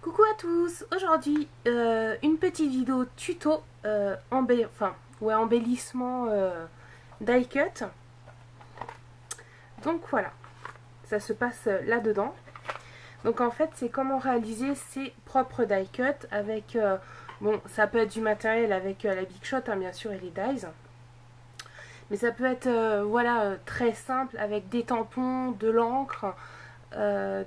Coucou à tous, aujourd'hui une petite vidéo tuto embellissement die cut. Donc voilà, ça se passe là-dedans. Donc en fait c'est comment réaliser ses propres die cut avec, bon ça peut être du matériel avec la Big Shot hein, bien sûr et les dies. Mais ça peut être voilà très simple avec des tampons, de l'encre.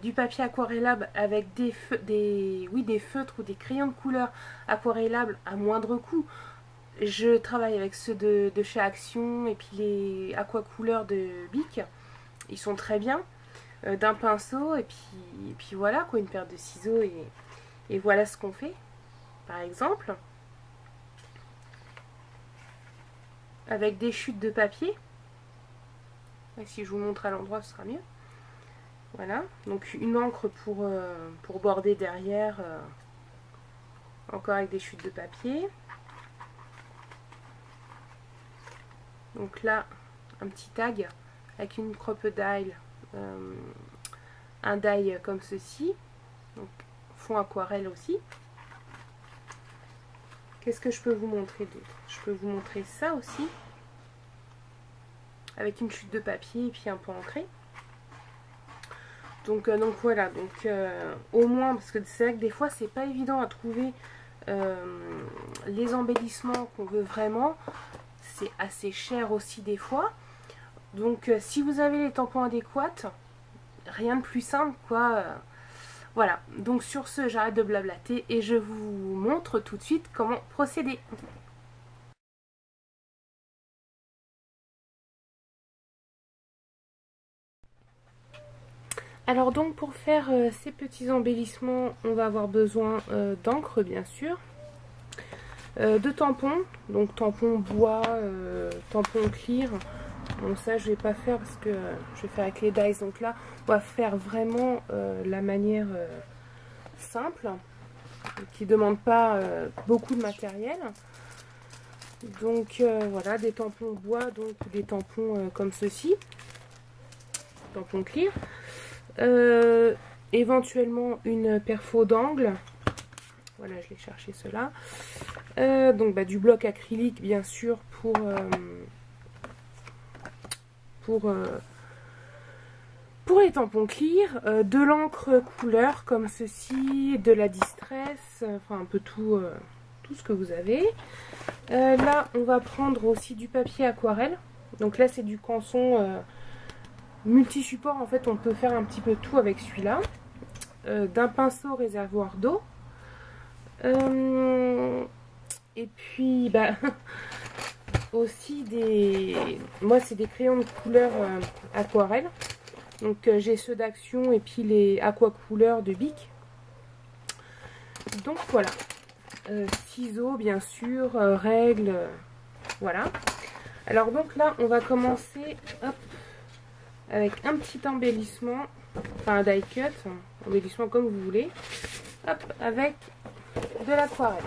Du papier aquarellable avec des feutres ou des crayons de couleur aquarellables à moindre coût. Je travaille avec ceux de chez Action et puis les aquacouleurs de Bic. Ils sont très bien. D'un pinceau et puis voilà quoi, une paire de ciseaux et voilà ce qu'on fait. Par exemple, avec des chutes de papier. Et si je vous montre à l'endroit, ce sera mieux. Voilà, donc une encre pour border derrière, encore avec des chutes de papier. Donc là, un petit tag avec une crocodile, un die comme ceci, donc fond aquarelle aussi. Qu'est-ce que je peux vous montrer d'autre? Je peux vous montrer ça aussi, avec une chute de papier et puis un peu ancré. Donc voilà, donc au moins, parce que c'est vrai que des fois c'est pas évident à trouver les embellissements qu'on veut vraiment, c'est assez cher aussi des fois. Donc si vous avez les tampons adéquats, rien de plus simple quoi. Voilà, donc sur ce j'arrête de blablater et je vous montre tout de suite comment procéder. Alors donc pour faire ces petits embellissements, on va avoir besoin d'encre bien sûr, de tampons, donc tampons bois, tampons clear. Bon ça je vais pas faire parce que je vais faire avec les dies, donc là on va faire vraiment la manière simple, qui ne demande pas beaucoup de matériel. Donc voilà, des tampons bois, donc des tampons comme ceci, tampons clear. Éventuellement une perfo d'angle, voilà je l'ai cherché cela, donc du bloc acrylique bien sûr pour les tampons clear, de l'encre couleur comme ceci, de la distress, enfin un peu tout ce que vous avez. Là on va prendre aussi du papier aquarelle, donc là c'est du canson multi-support, en fait on peut faire un petit peu tout avec celui-là, d'un pinceau réservoir d'eau, et puis aussi moi c'est des crayons de couleur aquarelle, donc j'ai ceux d'Action et puis les aquacouleurs de Bic. Donc voilà, ciseaux bien sûr, règles, voilà. Alors donc là on va commencer, hop, avec un petit embellissement, enfin un die cut, embellissement comme vous voulez, hop, avec de l'aquarelle.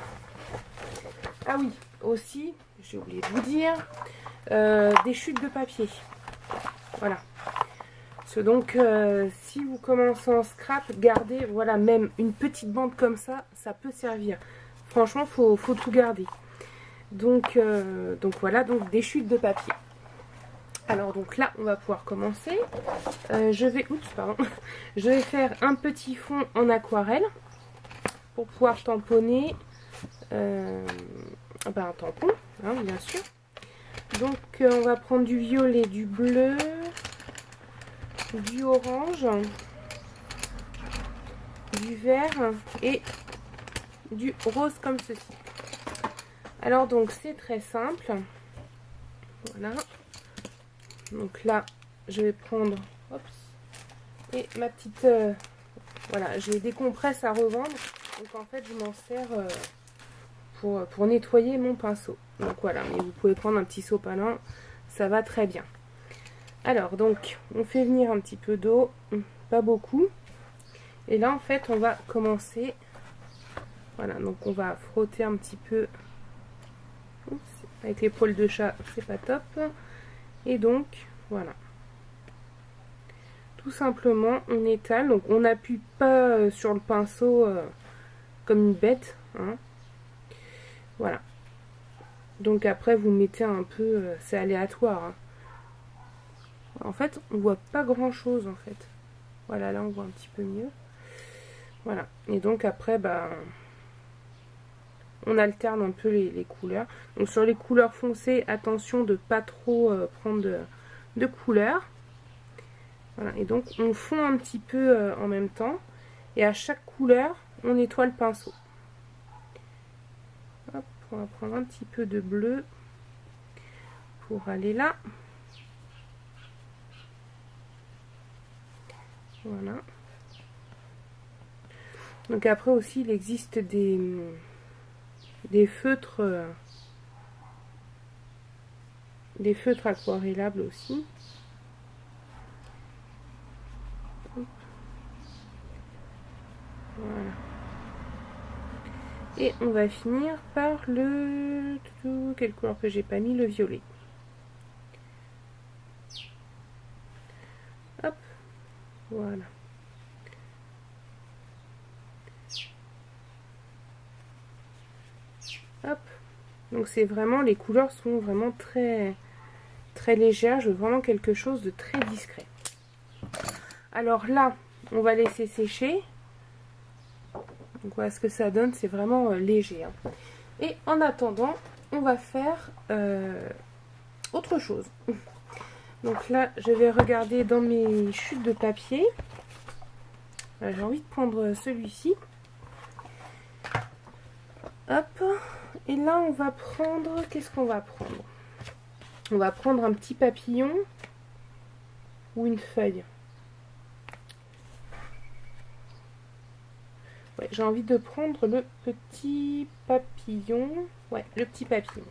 Ah oui, aussi, j'ai oublié de vous dire, des chutes de papier. Voilà. Donc, si vous commencez en scrap, gardez, voilà, même une petite bande comme ça, ça peut servir. Franchement, faut tout garder. Donc voilà, donc des chutes de papier. Alors donc là, on va pouvoir commencer. Je vais faire un petit fond en aquarelle pour pouvoir tamponner un tampon, hein, bien sûr. Donc on va prendre du violet, du bleu, du orange, du vert et du rose comme ceci. Alors donc c'est très simple. Voilà. Donc là, je vais prendre, et ma petite, voilà, j'ai des compresses à revendre. Donc en fait, je m'en sers pour nettoyer mon pinceau. Donc voilà, mais vous pouvez prendre un petit sopalin, ça va très bien. Alors donc, on fait venir un petit peu d'eau, pas beaucoup. Et là, en fait, on va commencer. Voilà, donc on va frotter un petit peu. Oups, avec les poils de chat, c'est pas top. Et donc, voilà. Tout simplement, on étale. Donc, on n'appuie pas sur le pinceau comme une bête, hein. Voilà. Donc après vous mettez un peu, c'est aléatoire, hein. En fait on voit pas grand chose en fait. Voilà, là on voit un petit peu mieux. Voilà, et donc après bah on alterne un peu les couleurs. Donc sur les couleurs foncées, attention de pas trop prendre de couleurs. Voilà, et donc on fond un petit peu en même temps. Et à chaque couleur, on nettoie le pinceau. Hop, on va prendre un petit peu de bleu pour aller là. Voilà. Donc après aussi, il existe des feutres aquarellables aussi. Voilà. Et on va finir par le... Quelle couleur que j'ai pas mis? Le violet. Hop. Voilà. Hop. Donc c'est vraiment... Les couleurs sont vraiment très légères. Je veux vraiment quelque chose de très discret. Alors là, on va laisser sécher. Donc voilà ce que ça donne, c'est vraiment léger. Hein. Et en attendant, on va faire autre chose. Donc là, je vais regarder dans mes chutes de papier. J'ai envie de prendre celui-ci. Hop. Et là, on va prendre... Qu'est-ce qu'on va prendre? On va prendre un petit papillon ou une feuille. Ouais, j'ai envie de prendre le petit papillon. Ouais, le petit papillon.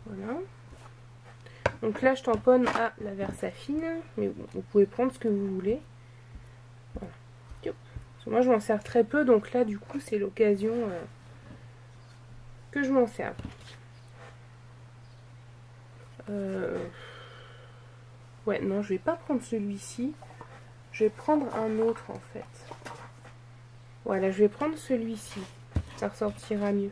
Voilà. Donc là, je tamponne à la Versafine. Mais bon, vous pouvez prendre ce que vous voulez. Voilà. Parce que moi, je m'en sers très peu. Donc là, du coup, c'est l'occasion que je m'en serve. Ouais, non, je vais pas prendre celui-ci. Je vais prendre un autre, en fait. Voilà, je vais prendre celui-ci. Ça ressortira mieux.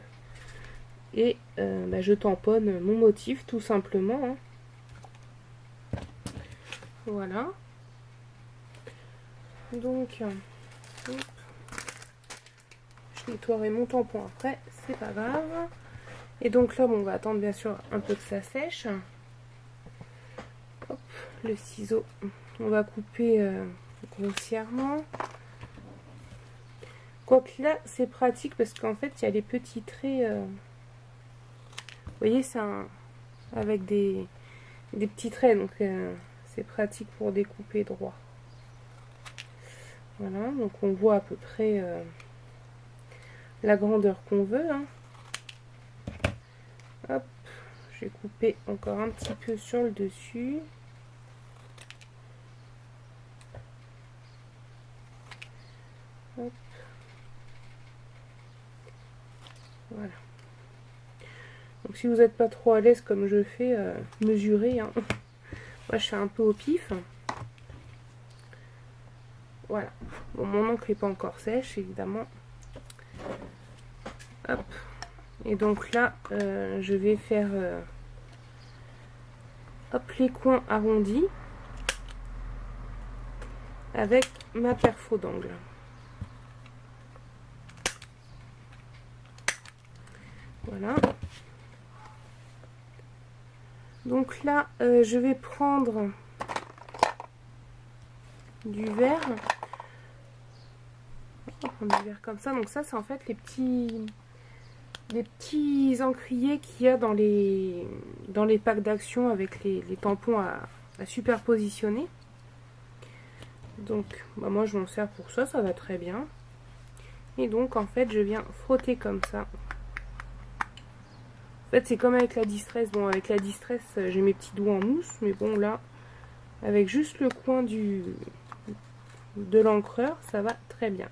Et bah, je tamponne mon motif, tout simplement. Hein. Voilà. Donc, hop. Je nettoierai mon tampon après, c'est pas grave. Et donc là, bon, on va attendre bien sûr un peu que ça sèche. Hop, le ciseau. On va couper grossièrement. Quoique là, c'est pratique parce qu'en fait, il y a les petits traits. Vous voyez, c'est avec des petits traits, donc c'est pratique pour découper droit. Voilà, donc on voit à peu près la grandeur qu'on veut. Hein. Hop, je vais couper encore un petit peu sur le dessus. Hop. Voilà. Donc si vous n'êtes pas trop à l'aise comme je fais, mesurez. Hein. Moi je fais un peu au pif. Voilà. Bon, mon encre n'est pas encore sèche, évidemment. Hop. Et donc là, je vais faire hop, les coins arrondis avec ma perfo d'angle. Voilà. Donc là, je vais prendre du verre. On va prendre du verre comme ça. Donc ça, c'est en fait les petits encriers qu'il y a dans les packs d'action avec les tampons à superpositionner. Donc bah moi je m'en sers pour ça, ça va très bien. Et donc en fait je viens frotter comme ça. En fait c'est comme avec la Distress. Bon, avec la Distress j'ai mes petits doigts en mousse, mais bon là avec juste le coin de l'encreur ça va très bien.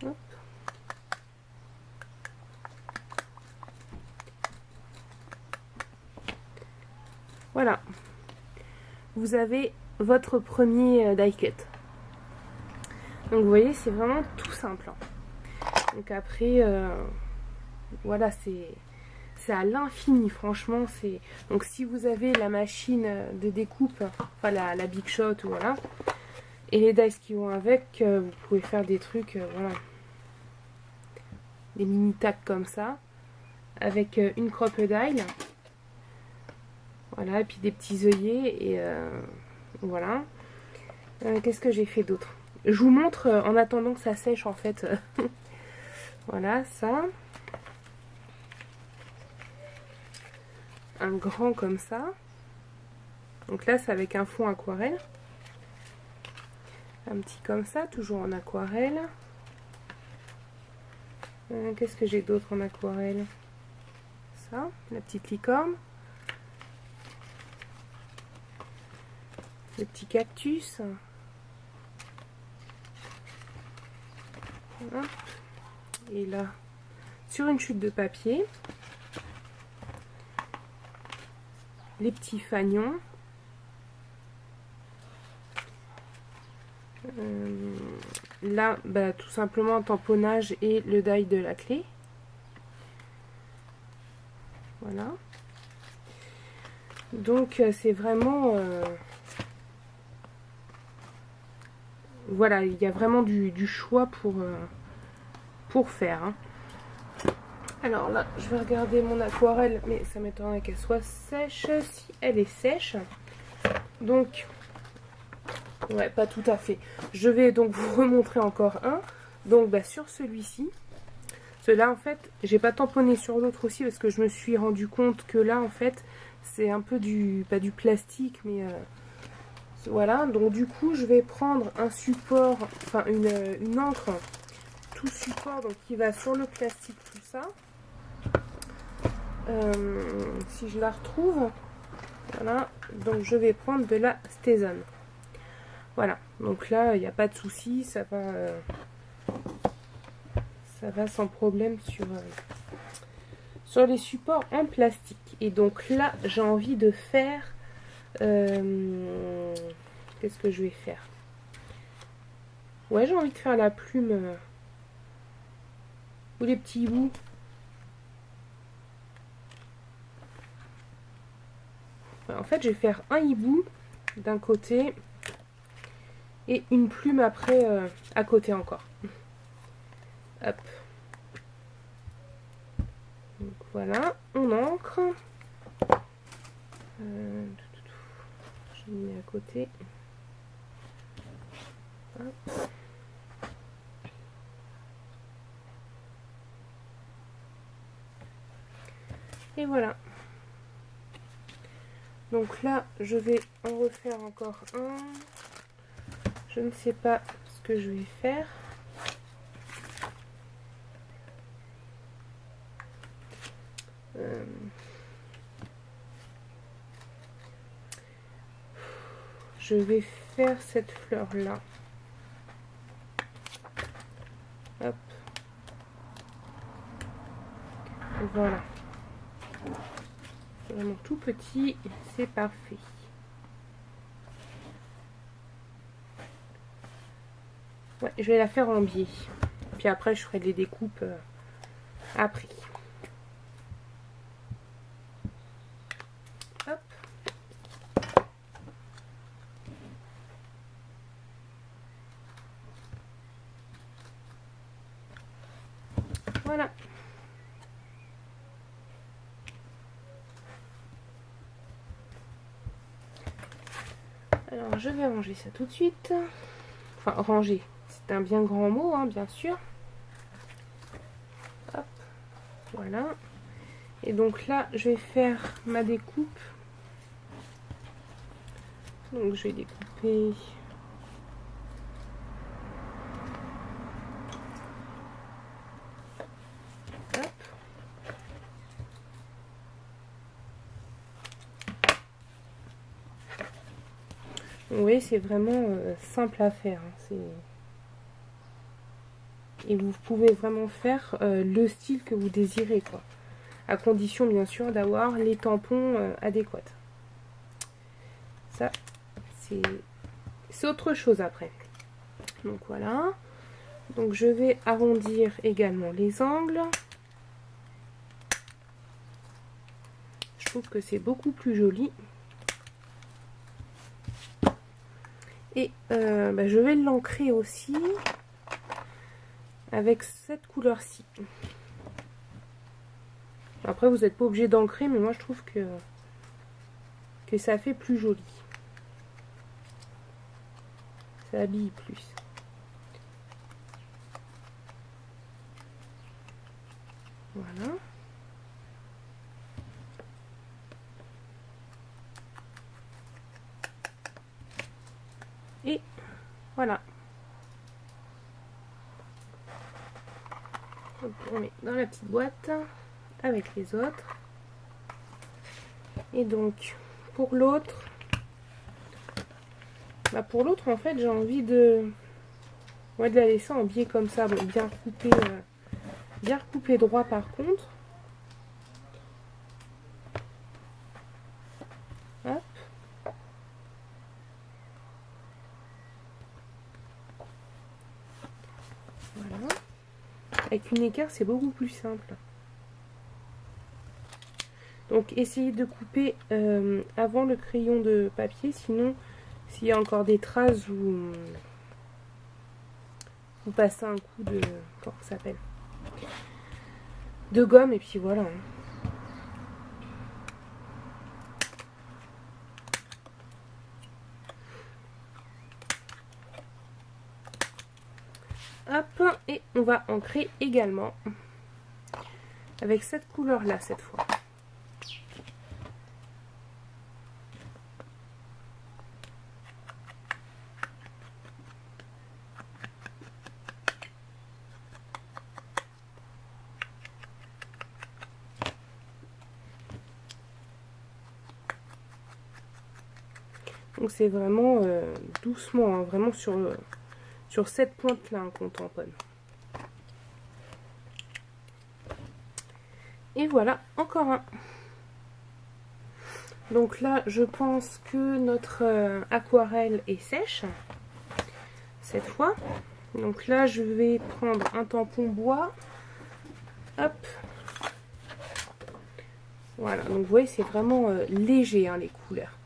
Hop. Voilà, vous avez votre premier die cut. Donc vous voyez, c'est vraiment tout simple. Hein. Donc après, voilà, c'est à l'infini, franchement. Donc si vous avez la machine de découpe, enfin la Big Shot, voilà, et les dies qui vont avec, vous pouvez faire des trucs, voilà, des mini tacs comme ça, avec une crocodile, voilà, et puis des petits œillets, et voilà. Qu'est-ce que j'ai fait d'autre? Je vous montre en attendant que ça sèche, en fait. Voilà, ça. Un grand comme ça. Donc là, c'est avec un fond aquarelle. Un petit comme ça, toujours en aquarelle. Qu'est-ce que j'ai d'autre en aquarelle? Ça, la petite licorne. Le petit cactus. Hop. Et là, sur une chute de papier, les petits fanions. Là, bah, tout simplement un tamponnage et le die de la clé. Voilà. Donc, c'est vraiment... voilà, il y a vraiment du choix pour faire. Hein. Alors là, je vais regarder mon aquarelle, mais ça m'étonnerait qu'elle soit sèche. Si elle est sèche. Donc... ouais, pas tout à fait. Je vais donc vous remontrer encore un. Donc bah, sur celui-ci, ceux-là en fait, j'ai pas tamponné sur l'autre aussi parce que je me suis rendu compte que là en fait, c'est un peu pas du plastique, mais voilà. Donc du coup, je vais prendre un support, enfin une encre, tout support, donc qui va sur le plastique, tout ça. Si je la retrouve, voilà. Donc je vais prendre de la Stézone. Voilà, donc là, il n'y a pas de souci, ça va sans problème sur les supports en plastique. Et donc là, j'ai envie de faire... qu'est-ce que je vais faire? Ouais, j'ai envie de faire la plume ou les petits bouts. En fait, je vais faire un hibou d'un côté... et une plume après à côté encore. Hop. Donc voilà, on ancre. Je mets à côté. Hop. Et voilà. Donc là, je vais en refaire encore un. Je ne sais pas ce que je vais faire. Je vais faire cette fleur là. Hop. Voilà. C'est vraiment tout petit. C'est parfait. Ouais, je vais la faire en biais. Puis après, je ferai des découpes après. Hop. Voilà. Alors, je vais ranger ça tout de suite. Enfin, ranger. C'est un bien grand mot, hein, bien sûr. Hop. Voilà. Et donc là, je vais faire ma découpe. Donc, je vais découper... Oui, c'est vraiment simple à faire. Hein. Et vous pouvez vraiment faire le style que vous désirez, quoi. À condition, bien sûr, d'avoir les tampons adéquats. Ça, c'est autre chose après. Donc voilà. Donc je vais arrondir également les angles. Je trouve que c'est beaucoup plus joli. Et je vais l'ancrer aussi avec cette couleur-ci. Après, vous n'êtes pas obligé d'ancrer, mais moi je trouve que ça fait plus joli. Ça habille plus. Voilà. Et voilà. Donc, on met dans la petite boîte avec les autres. Et donc, pour l'autre, en fait, j'ai envie de la laisser en biais comme ça, bon, bien recoupé droit par contre. Hop. Voilà. Avec une équerre, c'est beaucoup plus simple. Donc, essayez de couper avant le crayon de papier, sinon, s'il y a encore des traces, vous passez un coup de... comment ça s'appelle? De gomme, et puis voilà. Hop, et on va ancrer également avec cette couleur là cette fois. Donc c'est vraiment doucement, hein, vraiment sur cette pointe là hein, qu'on tamponne. Et voilà, encore un. Donc là, je pense que notre aquarelle est sèche, cette fois. Donc là, je vais prendre un tampon bois. Hop. Voilà, donc vous voyez, c'est vraiment léger, hein, les couleurs.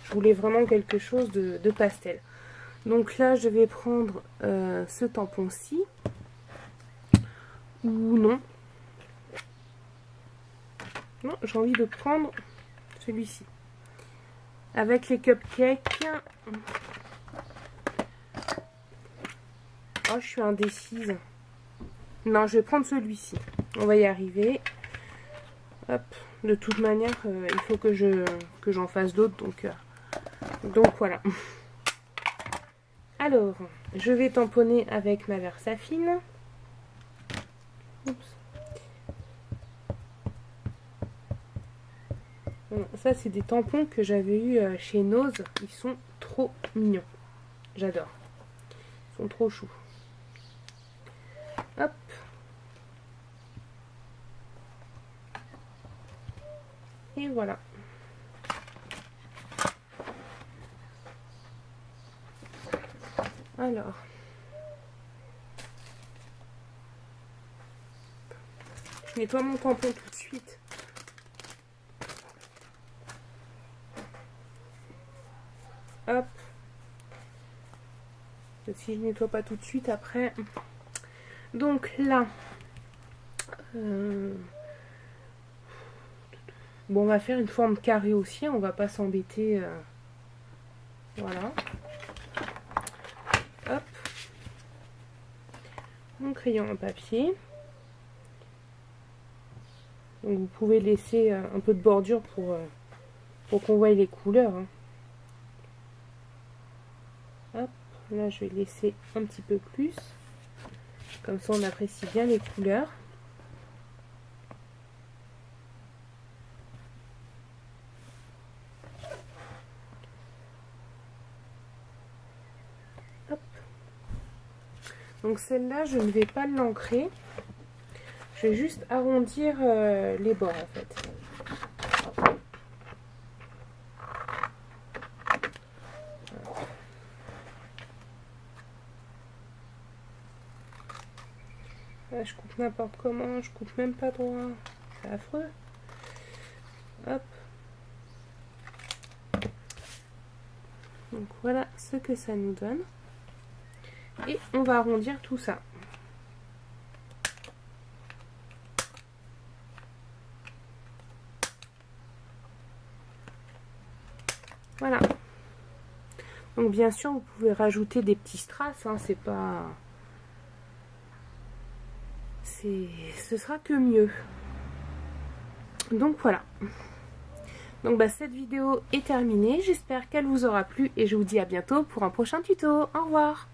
Je voulais vraiment quelque chose de pastel. Donc là, je vais prendre ce tampon-ci. Ou non. Non, j'ai envie de prendre celui-ci. Avec les cupcakes. Oh, je suis indécise. Non, je vais prendre celui-ci. On va y arriver. Hop. De toute manière, il faut que j'en fasse d'autres. Donc voilà. Alors, je vais tamponner avec ma Versafine. Oups. Ça, c'est des tampons que j'avais eu chez Nose. Ils sont trop mignons. J'adore. Ils sont trop choux. Hop. Et voilà. Alors. Je nettoie mon tampon tout de suite. Hop. Si je nettoie pas tout de suite après. Donc là. Bon, on va faire une forme carrée aussi. On va pas s'embêter. Voilà. Hop. Mon crayon à papier. Donc vous pouvez laisser un peu de bordure pour qu'on voie les couleurs. Hein. Hop, là je vais laisser un petit peu plus. Comme ça on apprécie bien les couleurs. Hop. Donc celle-là je ne vais pas l'ancrer. Je vais juste arrondir les bords en fait. Je coupe n'importe comment, je coupe même pas droit. C'est affreux. Hop. Donc voilà ce que ça nous donne. Et on va arrondir tout ça. Voilà. Donc bien sûr, vous pouvez rajouter des petits strass, hein, c'est pas... Ce sera que mieux. Donc voilà. Donc bah, cette vidéo est terminée. J'espère qu'elle vous aura plu et je vous dis à bientôt pour un prochain tuto. Au revoir.